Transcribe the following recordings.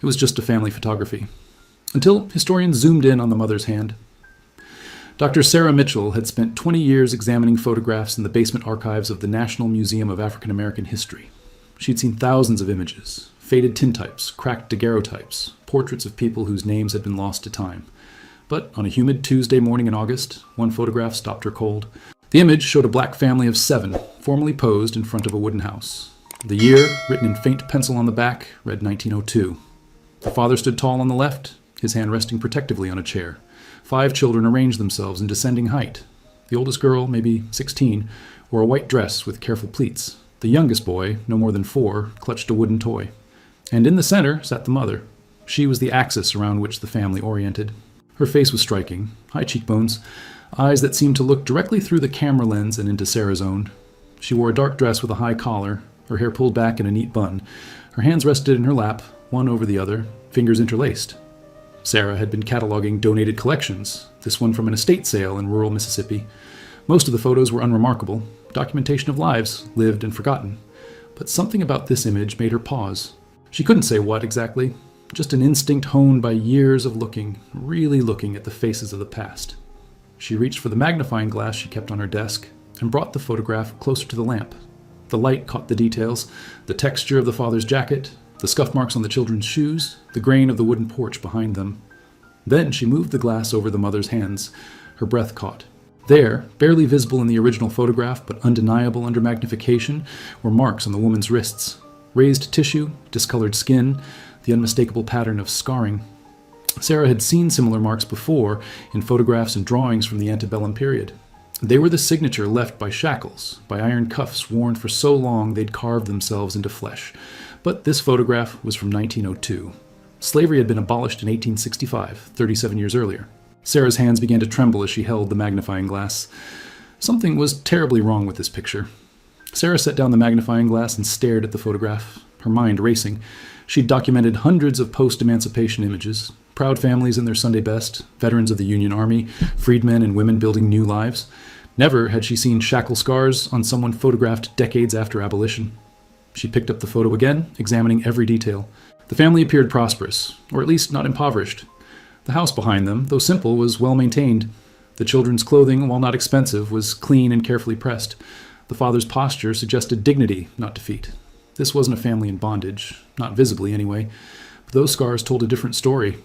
It was just a family photography. Until historians zoomed in on the mother's hand. Dr. Sarah Mitchell had spent 20 years examining photographs in the basement archives of the National Museum of African American History. She'd seen thousands of images, faded tintypes, cracked daguerreotypes, portraits of people whose names had been lost to time. But on a humid Tuesday morning in August, one photograph stopped her cold. The image showed a black family of 7, formally posed in front of a wooden house. The year, written in faint pencil on the back, read 1902. The father stood tall on the left, his hand resting protectively on a chair. 5 children arranged themselves in descending height. The oldest girl, maybe 16, wore a white dress with careful pleats. The youngest boy, no more than 4, clutched a wooden toy. And in the center sat the mother. She was the axis around which the family oriented. Her face was striking, high cheekbones, eyes that seemed to look directly through the camera lens and into Sarah's own. She wore a dark dress with a high collar, her hair pulled back in a neat bun. Her hands rested in her lap, one over the other, fingers interlaced. Sarah had been cataloging donated collections, this one from an estate sale in rural Mississippi. Most of the photos were unremarkable, documentation of lives lived and forgotten. But something about this image made her pause. She couldn't say what exactly, just an instinct honed by years of looking, really looking at the faces of the past. She reached for the magnifying glass she kept on her desk and brought the photograph closer to the lamp. The light caught the details, the texture of the father's jacket, the scuff marks on the children's shoes, the grain of the wooden porch behind them. Then she moved the glass over the mother's hands. Her breath caught. There, barely visible in the original photograph, but undeniable under magnification, were marks on the woman's wrists. Raised tissue, discolored skin, the unmistakable pattern of scarring. Sarah had seen similar marks before in photographs and drawings from the antebellum period. They were the signature left by shackles, by iron cuffs worn for so long they'd carved themselves into flesh. But this photograph was from 1902. Slavery had been abolished in 1865, 37 years earlier. Sarah's hands began to tremble as she held the magnifying glass. Something was terribly wrong with this picture. Sarah set down the magnifying glass and stared at the photograph, her mind racing. She'd documented hundreds of post-emancipation images, proud families in their Sunday best, veterans of the Union Army, freedmen and women building new lives. Never had she seen shackle scars on someone photographed decades after abolition. She picked up the photo again, examining every detail. The family appeared prosperous, or at least not impoverished. The house behind them, though simple, was well maintained. The children's clothing, while not expensive, was clean and carefully pressed. The father's posture suggested dignity, not defeat. This wasn't a family in bondage, not visibly anyway. But those scars told a different story.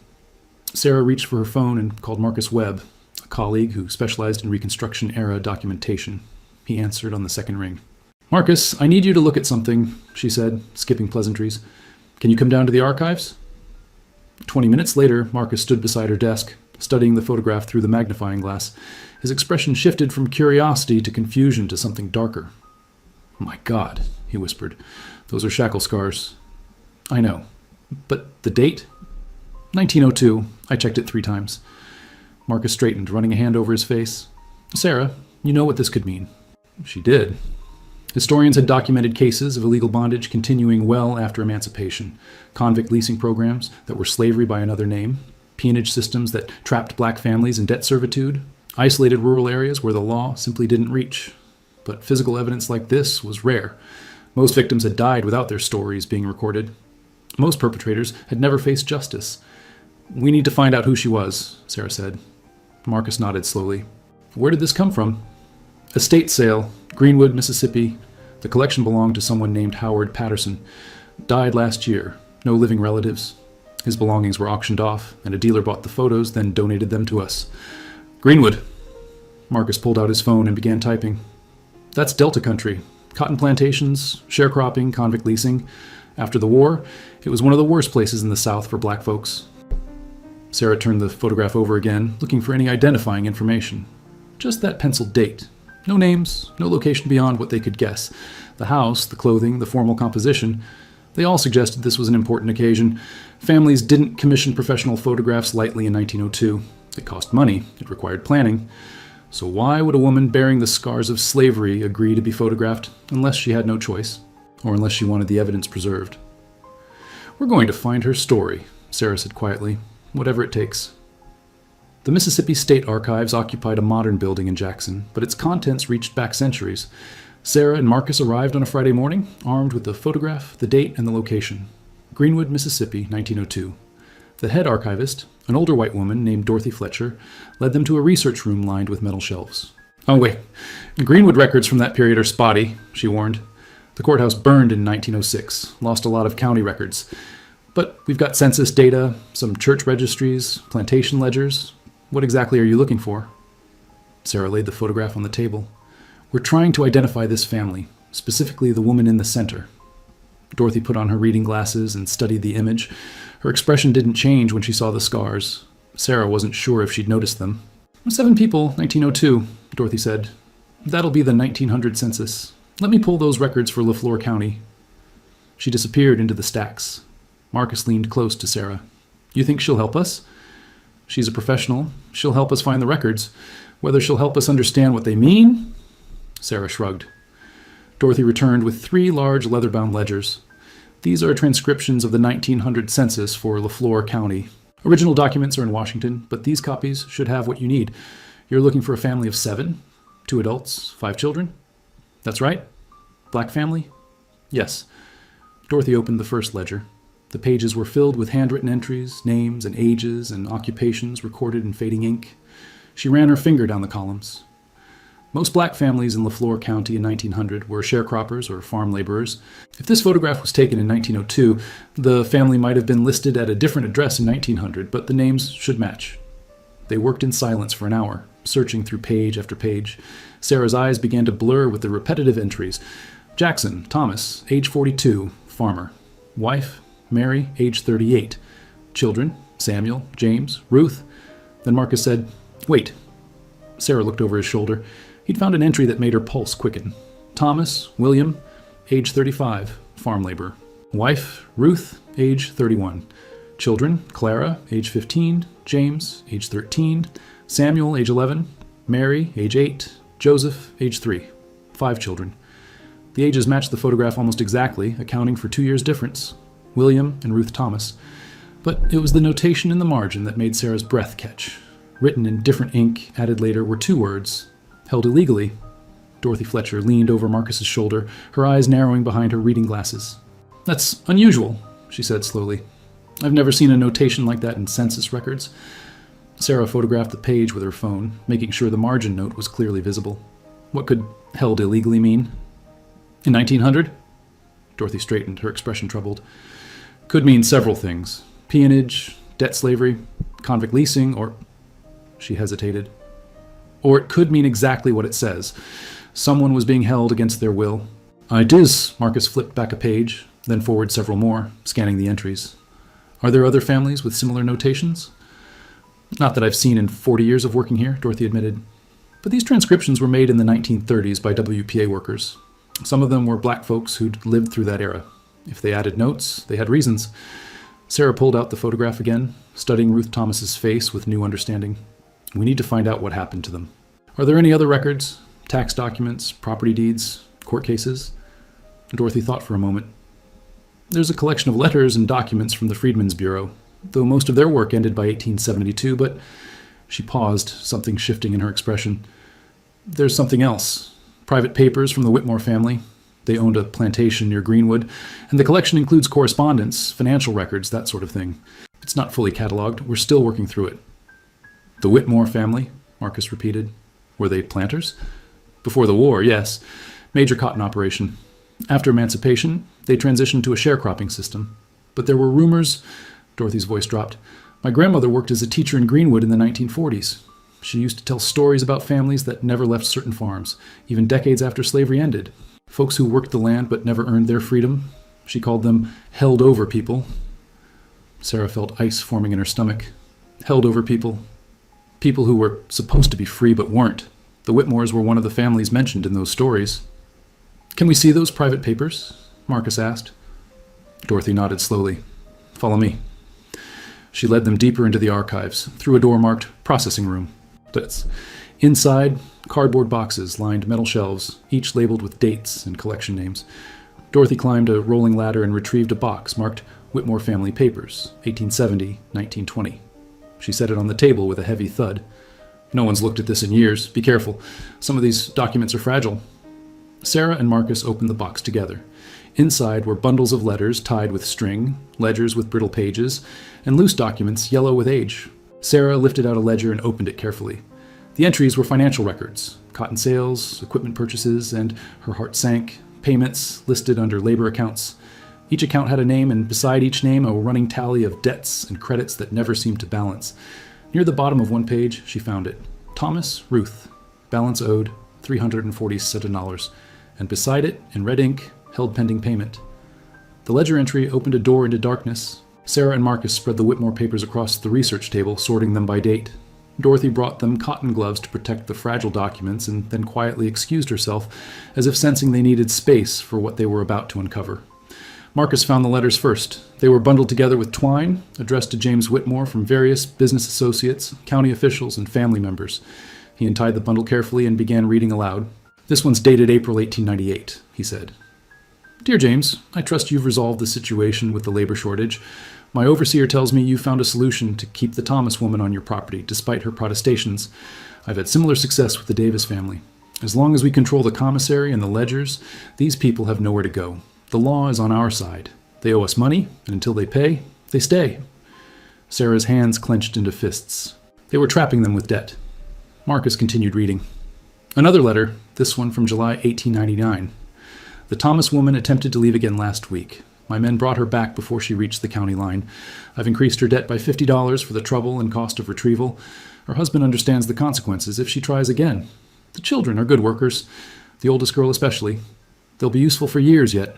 Sarah reached for her phone and called Marcus Webb, a colleague who specialized in Reconstruction-era documentation. He answered on the second ring. "Marcus, I need you to look at something," she said, skipping pleasantries. "Can you come down to the archives?" 20 minutes later, Marcus stood beside her desk, studying the photograph through the magnifying glass. His expression shifted from curiosity to confusion to something darker. "My God," he whispered. "Those are shackle scars." "I know. But the date?" 1902. I checked it 3 times. Marcus straightened, running a hand over his face. "Sarah, you know what this could mean." She did. Historians had documented cases of illegal bondage continuing well after emancipation, convict leasing programs that were slavery by another name, peonage systems that trapped black families in debt servitude, isolated rural areas where the law simply didn't reach. But physical evidence like this was rare. Most victims had died without their stories being recorded. Most perpetrators had never faced justice. "We need to find out who she was," Sarah said. Marcus nodded slowly. "Where did this come from?" "Estate sale, Greenwood, Mississippi. The collection belonged to someone named Howard Patterson. Died last year. No living relatives. His belongings were auctioned off, and a dealer bought the photos, then donated them to us." "Greenwood." Marcus pulled out his phone and began typing. "That's Delta country. Cotton plantations, sharecropping, convict leasing. After the war, it was one of the worst places in the South for black folks." Sarah turned the photograph over again, looking for any identifying information. Just that penciled date. No names, no location beyond what they could guess. The house, the clothing, the formal composition, they all suggested this was an important occasion. Families didn't commission professional photographs lightly in 1902. It cost money, it required planning. So why would a woman bearing the scars of slavery agree to be photographed unless she had no choice, or unless she wanted the evidence preserved? "We're going to find her story," Sarah said quietly, "whatever it takes." The Mississippi State Archives occupied a modern building in Jackson, but its contents reached back centuries. Sarah and Marcus arrived on a Friday morning, armed with the photograph, the date, and the location. Greenwood, Mississippi, 1902. The head archivist, an older white woman named Dorothy Fletcher, led them to a research room lined with metal shelves. "Oh, wait. Greenwood records from that period are spotty," she warned. "The courthouse burned in 1906, lost a lot of county records. But we've got census data, some church registries, plantation ledgers. What exactly are you looking for?" Sarah laid the photograph on the table. "We're trying to identify this family, specifically the woman in the center." Dorothy put on her reading glasses and studied the image. Her expression didn't change when she saw the scars. Sarah wasn't sure if she'd noticed them. "7 people, 1902, Dorothy said. "That'll be the 1900 census. Let me pull those records for LeFlore County." She disappeared into the stacks. Marcus leaned close to Sarah. "You think she'll help us?" "She's a professional. She'll help us find the records. Whether she'll help us understand what they mean?" Sarah shrugged. Dorothy returned with 3 large leather-bound ledgers. "These are transcriptions of the 1900 census for LeFlore County. Original documents are in Washington, but these copies should have what you need. You're looking for a family of 7? 2 adults, 5 children?" "That's right." "Black family?" "Yes." Dorothy opened the first ledger. The pages were filled with handwritten entries, names and ages and occupations recorded in fading ink. She ran her finger down the columns. Most black families in LeFlore County in 1900 were sharecroppers or farm laborers. If this photograph was taken in 1902, the family might have been listed at a different address in 1900, but the names should match. They worked in silence for an hour, searching through page after page. Sarah's eyes began to blur with the repetitive entries. Jackson, Thomas, age 42, farmer. Wife, Mary, age 38. Children, Samuel, James, Ruth. Then Marcus said, "Wait." Sarah looked over his shoulder. He'd found an entry that made her pulse quicken. Thomas, William, age 35, farm laborer. Wife, Ruth, age 31. Children, Clara, age 15, James, age 13, Samuel, age 11, Mary, age 8, Joseph, age 3. 5 children. The ages matched the photograph almost exactly, accounting for 2 years' difference. William and Ruth Thomas. But it was the notation in the margin that made Sarah's breath catch. Written in different ink, added later, were 2 words. "Held illegally." Dorothy Fletcher leaned over Marcus's shoulder, her eyes narrowing behind her reading glasses. "That's unusual," she said slowly. "I've never seen a notation like that in census records." Sarah photographed the page with her phone, making sure the margin note was clearly visible. What could "held illegally" mean? "In 1900? Dorothy straightened, her expression troubled. "Could mean several things. Peonage, debt slavery, convict leasing, or..." She hesitated. "Or it could mean exactly what it says. Someone was being held against their will." "It is." Marcus flipped back a page, then forward several more, scanning the entries. "Are there other families with similar notations?" "Not that I've seen in 40 years of working here," Dorothy admitted. "But these transcriptions were made in the 1930s by WPA workers. Some of them were black folks who'd lived through that era. If they added notes, they had reasons." Sarah pulled out the photograph again, studying Ruth Thomas's face with new understanding. "We need to find out what happened to them. Are there any other records? Tax documents, property deeds, court cases?" Dorothy thought for a moment. "There's a collection of letters and documents from the Freedmen's Bureau, though most of their work ended by 1872, but..." She paused, something shifting in her expression. "There's something else. Private papers from the Whitmore family. They owned a plantation near Greenwood, and the collection includes correspondence, financial records, that sort of thing. It's not fully cataloged. We're still working through it." "The Whitmore family?" Marcus repeated. "Were they planters?" "Before the war, yes. Major cotton operation. After emancipation, they transitioned to a sharecropping system. But there were rumors..." Dorothy's voice dropped. "My grandmother worked as a teacher in Greenwood in the 1940s. She used to tell stories about families that never left certain farms, even decades after slavery ended. Folks who worked the land but never earned their freedom. She called them held-over people." Sarah felt ice forming in her stomach. Held-over people. People who were supposed to be free but weren't. The Whitmores were one of the families mentioned in those stories. "Can we see those private papers?" Marcus asked. Dorothy nodded slowly. "Follow me." She led them deeper into the archives, through a door marked processing room. Inside, cardboard boxes lined metal shelves, each labeled with dates and collection names. Dorothy climbed a rolling ladder and retrieved a box marked Whitmore Family Papers, 1870, 1920. She set it on the table with a heavy thud. "No one's looked at this in years. Be careful. Some of these documents are fragile." Sarah and Marcus opened the box together. Inside were bundles of letters tied with string, ledgers with brittle pages, and loose documents yellow with age. Sarah lifted out a ledger and opened it carefully. The entries were financial records, cotton sales, equipment purchases, and her heart sank, payments listed under labor accounts. Each account had a name, and beside each name a running tally of debts and credits that never seemed to balance. Near the bottom of one page, she found it. Thomas Ruth, balance owed $347, and beside it, in red ink, held pending payment. The ledger entry opened a door into darkness. Sarah and Marcus spread the Whitmore papers across the research table, sorting them by date. Dorothy brought them cotton gloves to protect the fragile documents and then quietly excused herself, as if sensing they needed space for what they were about to uncover. Marcus found the letters first. They were bundled together with twine, addressed to James Whitmore from various business associates, county officials, and family members. He untied the bundle carefully and began reading aloud. "This one's dated April 1898, he said. "Dear James, I trust you've resolved the situation with the labor shortage. My overseer tells me you found a solution to keep the Thomas woman on your property, despite her protestations. I've had similar success with the Davis family. As long as we control the commissary and the ledgers, these people have nowhere to go. The law is on our side. They owe us money, and until they pay, they stay." Sarah's hands clenched into fists. They were trapping them with debt. Marcus continued reading. Another letter, this one from July 1899. "The Thomas woman attempted to leave again last week. My men brought her back before she reached the county line. I've increased her debt by $50 for the trouble and cost of retrieval. Her husband understands the consequences if she tries again. The children are good workers, the oldest girl especially. They'll be useful for years yet."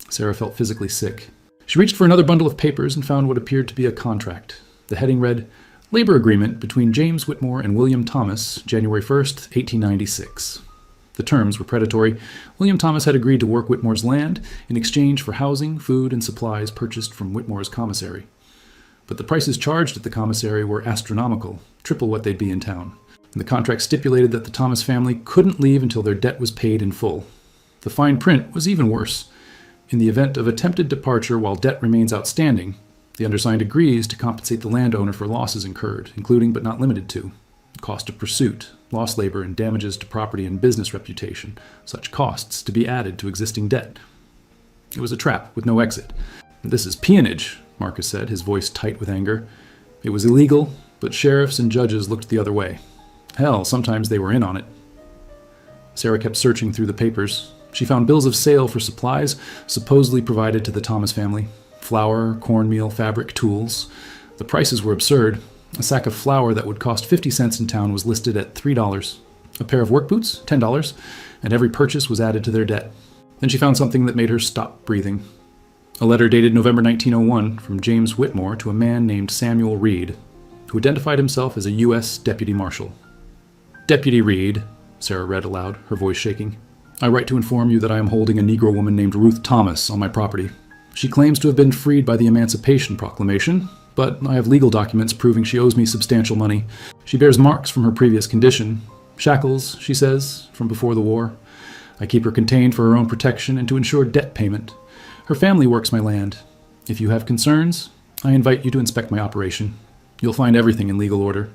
Sarah felt physically sick. She reached for another bundle of papers and found what appeared to be a contract. The heading read, "Labor Agreement between James Whitmore and William Thomas, January 1st, 1896. The terms were predatory. William Thomas had agreed to work Whitmore's land in exchange for housing, food, and supplies purchased from Whitmore's commissary. But the prices charged at the commissary were astronomical, triple what they'd be in town. And the contract stipulated that the Thomas family couldn't leave until their debt was paid in full. The fine print was even worse. In the event of attempted departure while debt remains outstanding, the undersigned agrees to compensate the landowner for losses incurred, including but not limited to cost of pursuit, lost labor, and damages to property and business reputation, such costs to be added to existing debt." It was a trap with no exit. "This is peonage," Marcus said, his voice tight with anger. "It was illegal, but sheriffs and judges looked the other way. Hell, sometimes they were in on it." Sarah kept searching through the papers. She found bills of sale for supplies supposedly provided to the Thomas family. Flour, cornmeal, fabric, tools. The prices were absurd. A sack of flour that would cost 50 cents in town was listed at $3. A pair of work boots, $10, and every purchase was added to their debt. Then she found something that made her stop breathing. A letter dated November 1901 from James Whitmore to a man named Samuel Reed, who identified himself as a U.S. Deputy Marshal. "Deputy Reed," Sarah read aloud, her voice shaking. "I write to inform you that I am holding a Negro woman named Ruth Thomas on my property. She claims to have been freed by the Emancipation Proclamation, but I have legal documents proving she owes me substantial money. She bears marks from her previous condition. Shackles, she says, from before the war. I keep her contained for her own protection and to ensure debt payment. Her family works my land. If you have concerns, I invite you to inspect my operation. You'll find everything in legal order."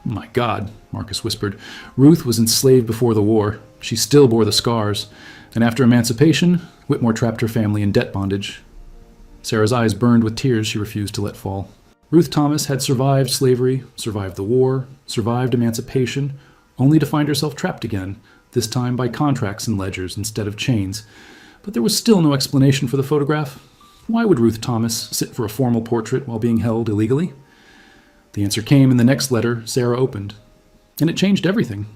"My God," Marcus whispered. "Ruth was enslaved before the war. She still bore the scars. And after emancipation, Whitmore trapped her family in debt bondage." Sarah's eyes burned with tears she refused to let fall. Ruth Thomas had survived slavery, survived the war, survived emancipation, only to find herself trapped again, this time by contracts and ledgers instead of chains. But there was still no explanation for the photograph. Why would Ruth Thomas sit for a formal portrait while being held illegally? The answer came in the next letter Sarah opened. And it changed everything.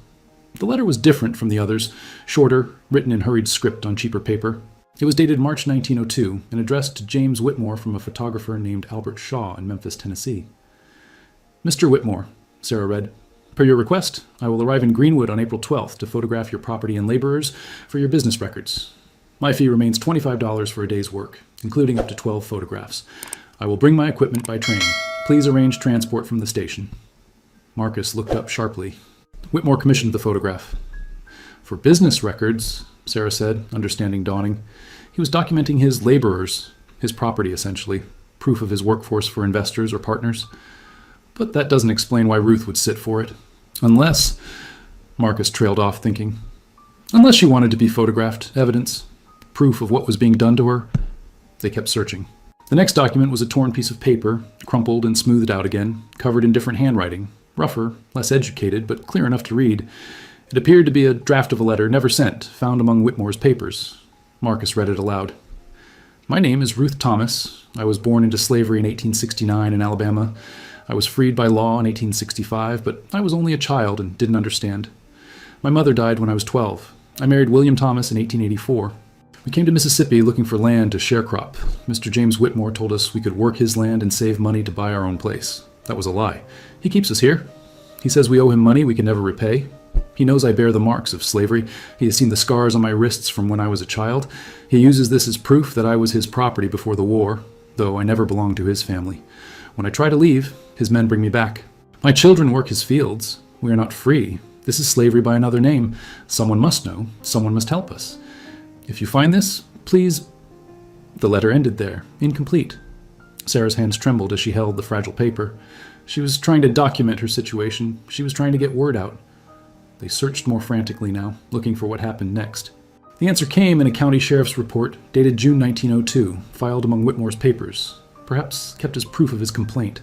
The letter was different from the others, shorter, written in hurried script on cheaper paper. It was dated March 1902 and addressed to James Whitmore from a photographer named Albert Shaw in Memphis, Tennessee. "Mr. Whitmore," Sarah read, "per your request, I will arrive in Greenwood on April 12th to photograph your property and laborers for your business records. My fee remains $25 for a day's work, including up to 12 photographs. I will bring my equipment by train. Please arrange transport from the station." Marcus looked up sharply. Whitmore commissioned the photograph. "For business records," Sarah said, understanding dawning. He was documenting his laborers, his property essentially, proof of his workforce for investors or partners. But that doesn't explain why Ruth would sit for it. Unless, Marcus trailed off thinking, unless she wanted to be photographed, evidence. proof of what was being done to her. They kept searching. The next document was a torn piece of paper, crumpled and smoothed out again, covered in different handwriting, rougher, less educated, but clear enough to read. It appeared to be a draft of a letter never sent, found among Whitmore's papers. Marcus read it aloud. My name is Ruth Thomas. I was born into slavery in 1869 in Alabama. I was freed by law in 1865, but I was only a child and didn't understand. My mother died when I was 12. I married William Thomas in 1884. We came to Mississippi looking for land to sharecrop. Mr. James Whitmore told us we could work his land and save money to buy our own place. That was a lie. He keeps us here. He says we owe him money we can never repay. He knows I bear the marks of slavery. He has seen the scars on my wrists from when I was a child. He uses this as proof that I was his property before the war, though I never belonged to his family. When I try to leave, his men bring me back. My children work his fields. We are not free. This is slavery by another name. Someone must know. Someone must help us. If you find this, please... The letter ended there, incomplete. Sarah's hands trembled as she held the fragile paper. She was trying to document her situation. She was trying to get word out. They searched more frantically now, looking for what happened next. The answer came in a county sheriff's report dated June 1902, filed among Whitmore's papers, perhaps kept as proof of his complaint.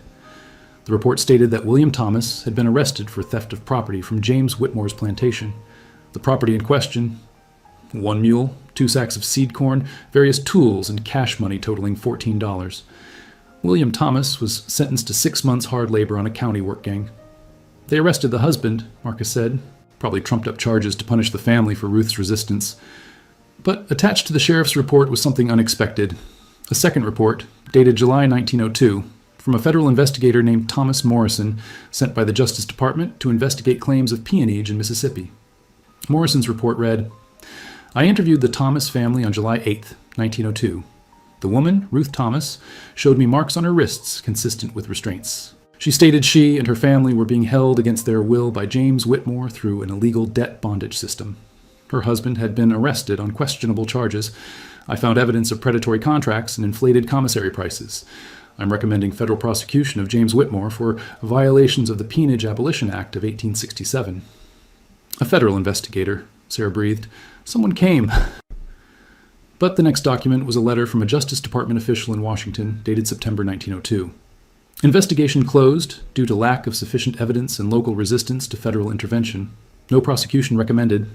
The report stated that William Thomas had been arrested for theft of property from James Whitmore's plantation. The property in question: 1 mule, 2 sacks of seed corn, various tools, and cash money totaling $14. William Thomas was sentenced to 6 months hard labor on a county work gang. They arrested the husband, Marcus said, probably trumped up charges to punish the family for Ruth's resistance. But attached to the sheriff's report was something unexpected. A second report, dated July 1902, from a federal investigator named Thomas Morrison, sent by the Justice Department to investigate claims of peonage in Mississippi. Morrison's report read, I interviewed the Thomas family on July 8, 1902. The woman, Ruth Thomas, showed me marks on her wrists consistent with restraints. She stated she and her family were being held against their will by James Whitmore through an illegal debt bondage system. Her husband had been arrested on questionable charges. I found evidence of predatory contracts and inflated commissary prices. I'm recommending federal prosecution of James Whitmore for violations of the Peonage Abolition Act of 1867. A federal investigator, Sarah breathed. Someone came. But the next document was a letter from a Justice Department official in Washington, dated September 1902. Investigation closed due to lack of sufficient evidence and local resistance to federal intervention. No prosecution recommended.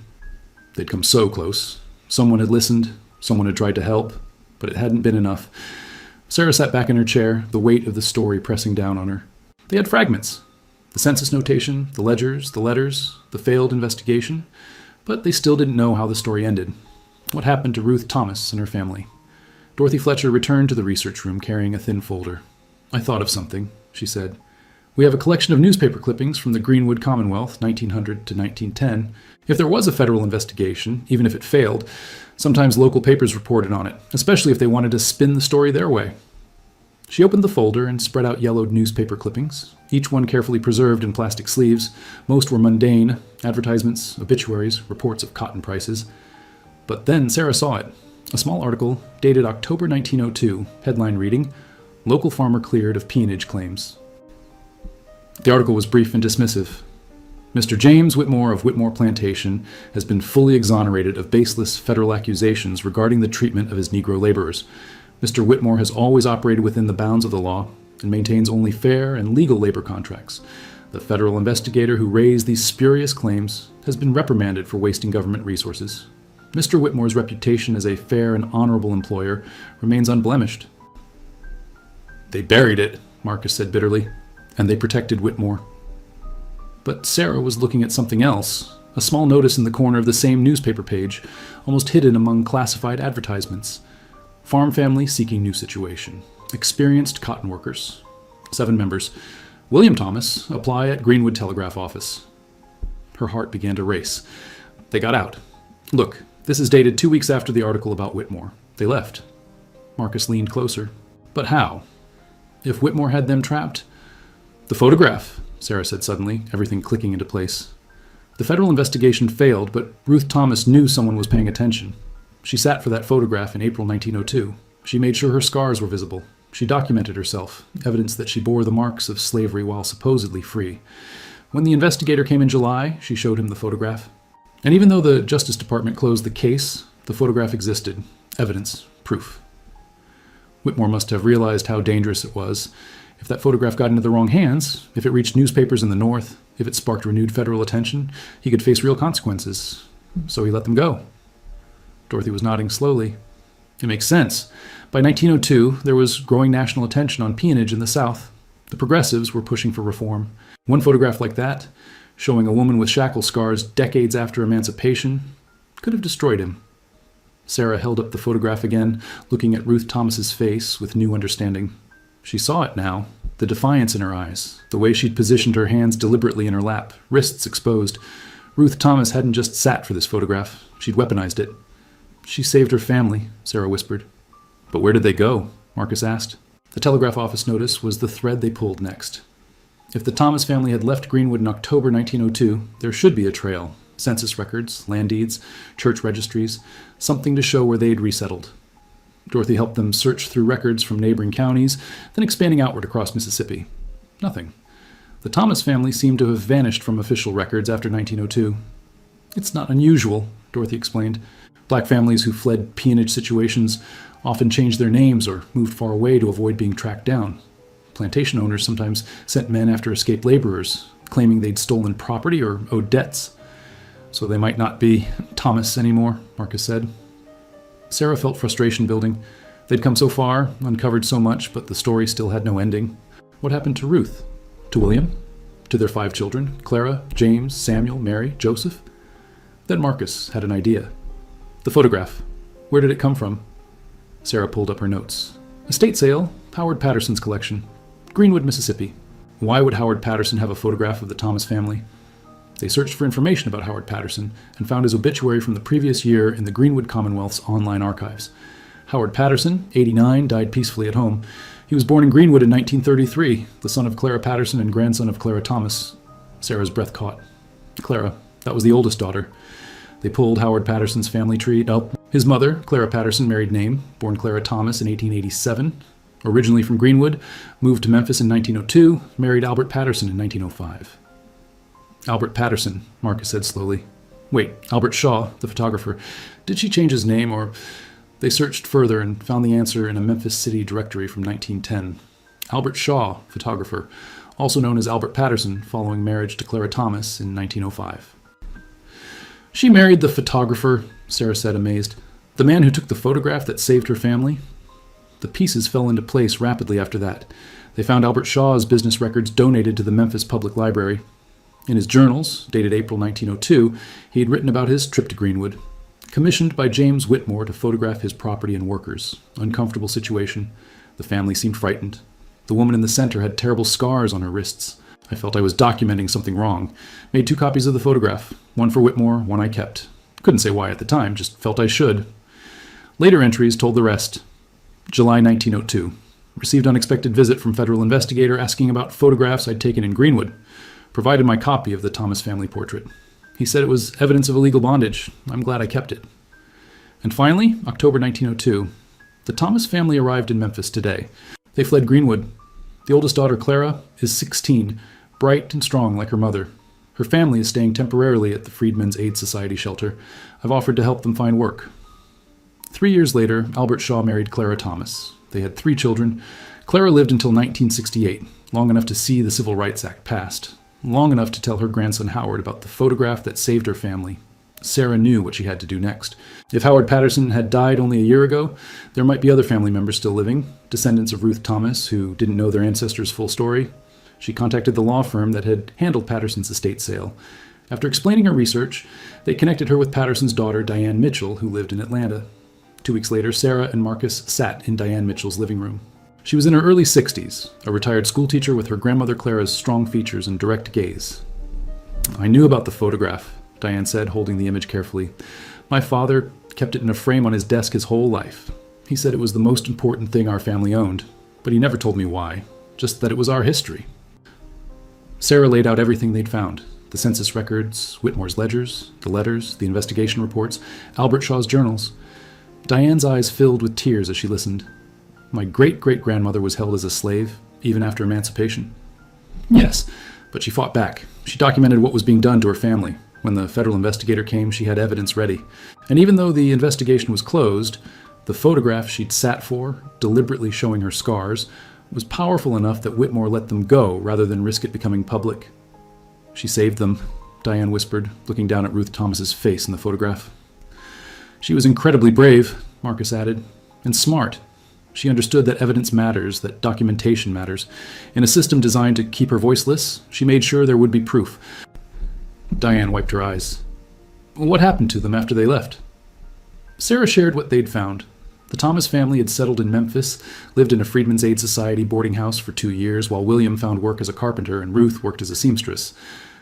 They'd come so close. Someone had listened, someone had tried to help, but it hadn't been enough. Sarah sat back in her chair, the weight of the story pressing down on her. They had fragments. The census notation, the ledgers, the letters, the failed investigation, but they still didn't know how the story ended. What happened to Ruth Thomas and her family? Dorothy Fletcher returned to the research room carrying a thin folder. I thought of something, she said. We have a collection of newspaper clippings from the Greenwood Commonwealth, 1900 to 1910. If there was a federal investigation, even if it failed, sometimes local papers reported on it, especially if they wanted to spin the story their way. She opened the folder and spread out yellowed newspaper clippings, each one carefully preserved in plastic sleeves. Most were mundane: advertisements, obituaries, reports of cotton prices. But then Sarah saw it. A small article dated October 1902, headline reading, Local Farmer Cleared of Peonage Claims. The article was brief and dismissive. Mr. James Whitmore of Whitmore Plantation has been fully exonerated of baseless federal accusations regarding the treatment of his Negro laborers. Mr. Whitmore has always operated within the bounds of the law and maintains only fair and legal labor contracts. The federal investigator who raised these spurious claims has been reprimanded for wasting government resources. Mr. Whitmore's reputation as a fair and honorable employer remains unblemished. They buried it, Marcus said bitterly, and they protected Whitmore. But Sarah was looking at something else, a small notice in the corner of the same newspaper page, almost hidden among classified advertisements. Farm family seeking new situation. Experienced cotton workers. 7 members. William Thomas, apply at Greenwood Telegraph Office. Her heart began to race. They got out. Look, this is dated 2 weeks after the article about Whitmore. They left. Marcus leaned closer. But how? If Whitmore had them trapped? The photograph, Sarah said suddenly, everything clicking into place. The federal investigation failed, but Ruth Thomas knew someone was paying attention. She sat for that photograph in April 1902. She made sure her scars were visible. She documented herself, evidence that she bore the marks of slavery while supposedly free. When the investigator came in July, she showed him the photograph. And even though the Justice Department closed the case, the photograph existed. Evidence. Proof. Whitmore must have realized how dangerous it was. If that photograph got into the wrong hands, if it reached newspapers in the North, if it sparked renewed federal attention, he could face real consequences. So he let them go. Dorothy was nodding slowly. It makes sense. By 1902, there was growing national attention on peonage in the South. The progressives were pushing for reform. One photograph like that, showing a woman with shackle scars decades after emancipation, could have destroyed him. Sarah held up the photograph again, looking at Ruth Thomas's face with new understanding. She saw it now, the defiance in her eyes, the way she'd positioned her hands deliberately in her lap, wrists exposed. Ruth Thomas hadn't just sat for this photograph. She'd weaponized it. She saved her family, Sarah whispered. But where did they go? Marcus asked. The telegraph office notice was the thread they pulled next. If the Thomas family had left Greenwood in October 1902, there should be a trail. Census records, land deeds, church registries, something to show where they'd resettled. Dorothy helped them search through records from neighboring counties, then expanding outward across Mississippi. Nothing. The Thomas family seemed to have vanished from official records after 1902. It's not unusual, Dorothy explained. Black families who fled peonage situations often changed their names or moved far away to avoid being tracked down. Plantation owners sometimes sent men after escaped laborers, claiming they'd stolen property or owed debts. So they might not be Thomas anymore, Marcus said. Sarah felt frustration building. They'd come so far, uncovered so much, but the story still had no ending. What happened to Ruth? To William? To their 5 children? Clara, James, Samuel, Mary, Joseph? Then Marcus had an idea. The photograph. Where did it come from? Sarah pulled up her notes. Estate sale, Howard Patterson's collection. Greenwood, Mississippi. Why would Howard Patterson have a photograph of the Thomas family? They searched for information about Howard Patterson and found his obituary from the previous year in the Greenwood Commonwealth's online archives. Howard Patterson, 89, died peacefully at home. He was born in Greenwood in 1933, the son of Clara Patterson and grandson of Clara Thomas. Sarah's breath caught. Clara, that was the oldest daughter. They pulled Howard Patterson's family tree. His mother, Clara Patterson, married name, born Clara Thomas in 1887. Originally from Greenwood, moved to Memphis in 1902, married Albert Patterson in 1905. Albert Patterson, Marcus said slowly. Wait, Albert Shaw, the photographer. Did she change his name, or... They searched further and found the answer in a Memphis City directory from 1910. Albert Shaw, photographer, also known as Albert Patterson, following marriage to Clara Thomas in 1905. She married the photographer, Sarah said, amazed. The man who took the photograph that saved her family? The pieces fell into place rapidly after that. They found Albert Shaw's business records donated to the Memphis Public Library. In his journals, dated April 1902, he had written about his trip to Greenwood. Commissioned by James Whitmore to photograph his property and workers. Uncomfortable situation. The family seemed frightened. The woman in the center had terrible scars on her wrists. I felt I was documenting something wrong. Made 2 copies of the photograph. One for Whitmore, one I kept. Couldn't say why at the time, just felt I should. Later entries told the rest. July 1902. Received unexpected visit from federal investigator asking about photographs I'd taken in Greenwood. Provided my copy of the Thomas family portrait. He said it was evidence of illegal bondage. I'm glad I kept it. And finally, October 1902. The Thomas family arrived in Memphis today. They fled Greenwood. The oldest daughter, Clara, is 16, bright and strong like her mother. Her family is staying temporarily at the Freedmen's Aid Society shelter. I've offered to help them find work. 3 years later, Albert Shaw married Clara Thomas. They had 3 children. Clara lived until 1968, long enough to see the Civil Rights Act passed. Long enough to tell her grandson Howard about the photograph that saved her family. Sarah knew what she had to do next. If Howard Patterson had died only a year ago, there might be other family members still living, descendants of Ruth Thomas who didn't know their ancestors' full story. She contacted the law firm that had handled Patterson's estate sale. After explaining her research, they connected her with Patterson's daughter, Diane Mitchell, who lived in Atlanta. 2 weeks later, Sarah and Marcus sat in Diane Mitchell's living room. She was in her early 60s, a retired schoolteacher with her grandmother Clara's strong features and direct gaze. I knew about the photograph, Diane said, holding the image carefully. My father kept it in a frame on his desk his whole life. He said it was the most important thing our family owned, but he never told me why, just that it was our history. Sarah laid out everything they'd found. The census records, Whitmore's ledgers, the letters, the investigation reports, Albert Shaw's journals. Diane's eyes filled with tears as she listened. My great-great-grandmother was held as a slave, even after emancipation. Yes, but she fought back. She documented what was being done to her family. When the federal investigator came, she had evidence ready. And even though the investigation was closed, The photograph she'd sat for, deliberately showing her scars, was powerful enough that Whitmore let them go rather than risk it becoming public. "She saved them," Diane whispered, looking down at Ruth Thomas's face in the photograph. "She was incredibly brave," Marcus added, "and smart. She understood that evidence matters, that documentation matters. In a system designed to keep her voiceless, she made sure there would be proof." Diane wiped her eyes. "What happened to them after they left?" Sarah shared what they'd found. The Thomas family had settled in Memphis, lived in a Freedmen's Aid Society boarding house for 2 years, while William found work as a carpenter and Ruth worked as a seamstress.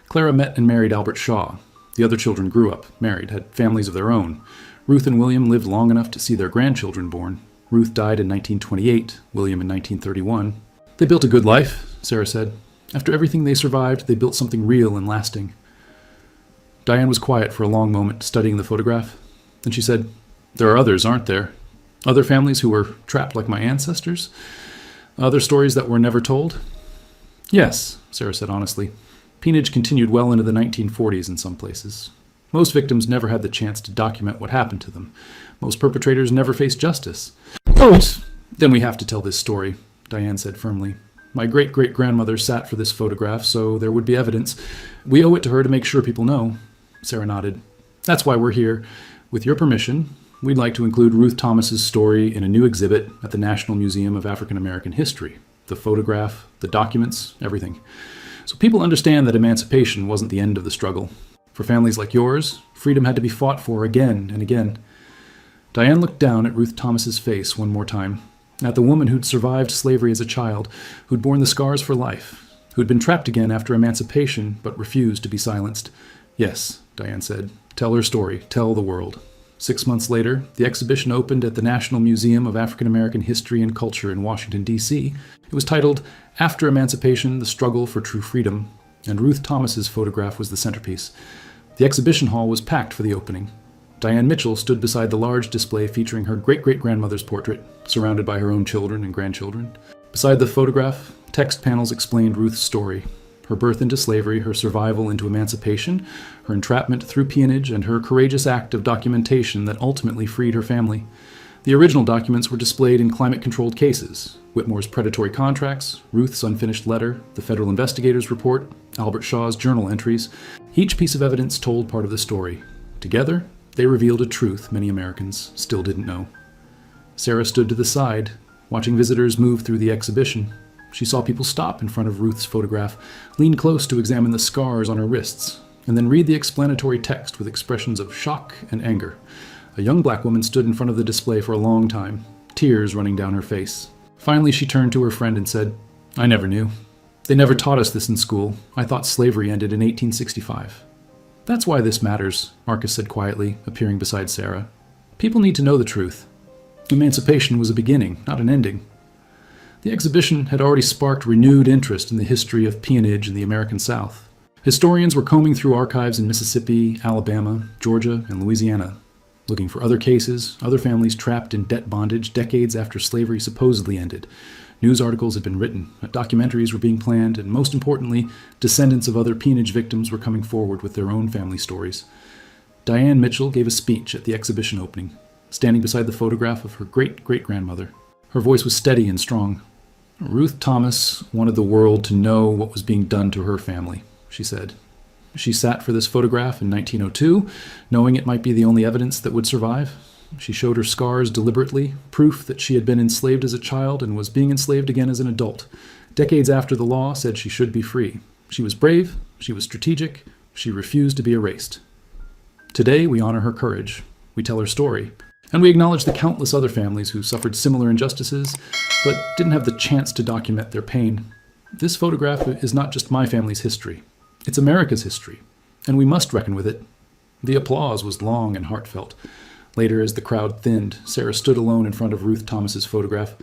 Clara met and married Albert Shaw. The other children grew up, married, had families of their own. Ruth and William lived long enough to see their grandchildren born. Ruth died in 1928, William in 1931. "They built a good life," Sarah said. "After everything they survived, they built something real and lasting." Diane was quiet for a long moment, studying the photograph. Then she said, "There are others, aren't there? Other families who were trapped like my ancestors? Other stories that were never told?" "Yes," Sarah said honestly. "Peonage continued well into the 1940s in some places. Most victims never had the chance to document what happened to them. Most perpetrators never faced justice." "Oh, then we have to tell this story," Diane said firmly. "My great-great-grandmother sat for this photograph, so there would be evidence. We owe it to her to make sure people know." Sarah nodded. "That's why we're here. With your permission, we'd like to include Ruth Thomas's story in a new exhibit at the National Museum of African American History. The photograph, the documents, everything. So people understand that emancipation wasn't the end of the struggle. For families like yours, freedom had to be fought for again and again." Diane looked down at Ruth Thomas's face one more time, at the woman who'd survived slavery as a child, who'd borne the scars for life, who'd been trapped again after emancipation but refused to be silenced. "Yes," Diane said, "tell her story, tell the world." 6 months later, the exhibition opened at the National Museum of African American History and Culture in Washington, D.C. It was titled "After Emancipation, the Struggle for True Freedom," and Ruth Thomas's photograph was the centerpiece. The exhibition hall was packed for the opening. Diane Mitchell stood beside the large display featuring her great-great-grandmother's portrait, surrounded by her own children and grandchildren. Beside the photograph, text panels explained Ruth's story. Her birth into slavery, her survival into emancipation, her entrapment through peonage, and her courageous act of documentation that ultimately freed her family. The original documents were displayed in climate-controlled cases: Whitmore's predatory contracts, Ruth's unfinished letter, the federal investigator's report, Albert Shaw's journal entries. Each piece of evidence told part of the story. Together, they revealed a truth many Americans still didn't know. Sarah stood to the side, watching visitors move through the exhibition. She saw people stop in front of Ruth's photograph, lean close to examine the scars on her wrists, and then read the explanatory text with expressions of shock and anger. A young black woman stood in front of the display for a long time, tears running down her face. Finally, she turned to her friend and said, "I never knew. They never taught us this in school. I thought slavery ended in 1865. "That's why this matters," Marcus said quietly, appearing beside Sarah. "People need to know the truth. Emancipation was a beginning, not an ending." The exhibition had already sparked renewed interest in the history of peonage in the American South. Historians were combing through archives in Mississippi, Alabama, Georgia, and Louisiana, looking for other cases, other families trapped in debt bondage decades after slavery supposedly ended. News articles had been written, documentaries were being planned, and most importantly, descendants of other peonage victims were coming forward with their own family stories. Diane Mitchell gave a speech at the exhibition opening, standing beside the photograph of her great-great-grandmother. Her voice was steady and strong. "Ruth Thomas wanted the world to know what was being done to her family," she said. "She sat for this photograph in 1902, knowing it might be the only evidence that would survive. She showed her scars deliberately, proof that she had been enslaved as a child and was being enslaved again as an adult. Decades after the law said she should be free. She was brave, she was strategic, she refused to be erased. Today we honor her courage, we tell her story, and we acknowledge the countless other families who suffered similar injustices, but didn't have the chance to document their pain. This photograph is not just my family's history. It's America's history, and we must reckon with it." The applause was long and heartfelt. Later, as the crowd thinned, Sarah stood alone in front of Ruth Thomas's photograph.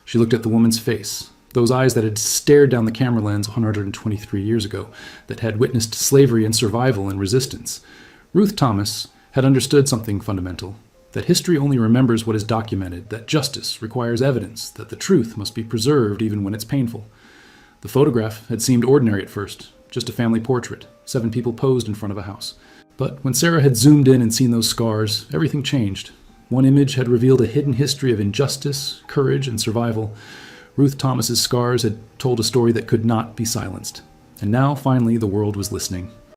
She looked at the woman's face, those eyes that had stared down the camera lens 123 years ago, that had witnessed slavery and survival and resistance. Ruth Thomas had understood something fundamental, that history only remembers what is documented, that justice requires evidence, that the truth must be preserved even when it's painful. The photograph had seemed ordinary at first, just a family portrait, 7 people posed in front of a house. But when Sarah had zoomed in and seen those scars, everything changed. One image had revealed a hidden history of injustice, courage, and survival. Ruth Thomas's scars had told a story that could not be silenced. And now, finally, the world was listening.